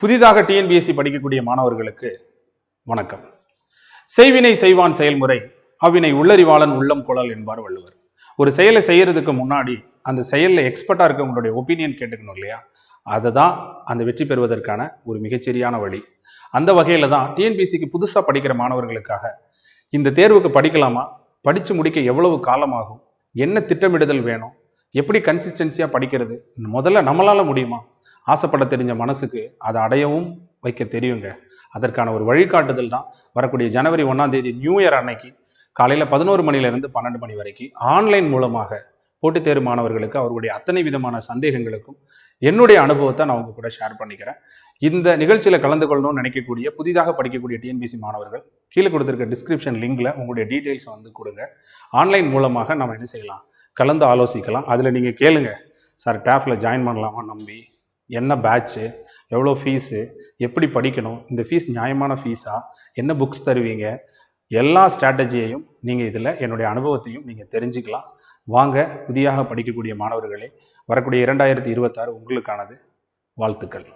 புதிதாக டிஎன்பிஎஸ்சி படிக்கக்கூடிய மாணவர்களுக்கு வணக்கம். செய்வினை செய்வான் செயல்முறை அவ்வினை உள்ளறிவாளன் உள்ளம் கொளல் என்பார் வள்ளுவர். ஒரு செயலை செய்யறதுக்கு முன்னாடி அந்த செயலில் எக்ஸ்பர்ட்டாக இருக்கவங்களுடைய ஒப்பீனியன் கேட்டுக்கணும் இல்லையா? அதை தான் அந்த வெற்றி பெறுவதற்கான ஒரு மிகச்சரியான வழி. அந்த வகையில் தான் டிஎன்பிஎஸ்சிக்கு புதுசாக படிக்கிற மாணவர்களுக்காக இந்த தேர்வுக்கு படிக்கலாமா, படித்து முடிக்க எவ்வளவு காலமாகும், என்ன திட்டமிடுதல் வேணும், எப்படி கன்சிஸ்டன்சியாக படிக்கிறது, முதல்ல நம்மளால் முடியுமா, ஆசைப்பட தெரிஞ்ச மனசுக்கு அதை அடையவும் வைக்க தெரியுங்க. அதற்கான ஒரு வழிகாட்டுதல் தான் வரக்கூடிய ஜனவரி 1ஆம் தேதி நியூ இயர் அன்னைக்கு காலையில் 11 மணிலேருந்து 12 மணி வரைக்கும் ஆன்லைன் மூலமாக போட்டித் தேர்வு மாணவர்களுக்கு அவர்களுடைய அத்தனை விதமான சந்தேகங்களுக்கும் என்னுடைய அனுபவத்தை நான் உங்க கூட ஷேர் பண்ணிக்கிறேன். இந்த நிகழ்ச்சியில் கலந்து கொள்ளணும்னு நினைக்கக்கூடிய புதிதாக படிக்கக்கூடிய டிஎன்பிஎஸ்சி மாணவர்கள் கீழே கொடுத்துருக்க டிஸ்கிரிப்ஷன் லிங்கில் உங்களுடைய டீட்டெயில்ஸை வந்து கொடுங்க. ஆன்லைன் மூலமாக நம்ம என்ன செய்யலாம், கலந்து ஆலோசிக்கலாம். அதில் நீங்கள் கேளுங்க, சார் டேஃபில் ஜாயின் பண்ணலாமா, நம்பி என்ன பேட்ச்சு, எவ்வளோ ஃபீஸு, எப்படி படிக்கணும், இந்த ஃபீஸ் நியாயமான ஃபீஸா, என்ன புக்ஸ் தருவீங்க, எல்லா ஸ்ட்ராட்டஜியையும் நீங்கள் இதில் என்னுடைய அனுபவத்தையும் நீங்கள் தெரிஞ்சுக்கலாம். வாங்க, புதிதாக படிக்கக்கூடிய மாணவர்களே, வரக்கூடிய 2026 உங்களுக்கானது. வாழ்த்துக்கள்.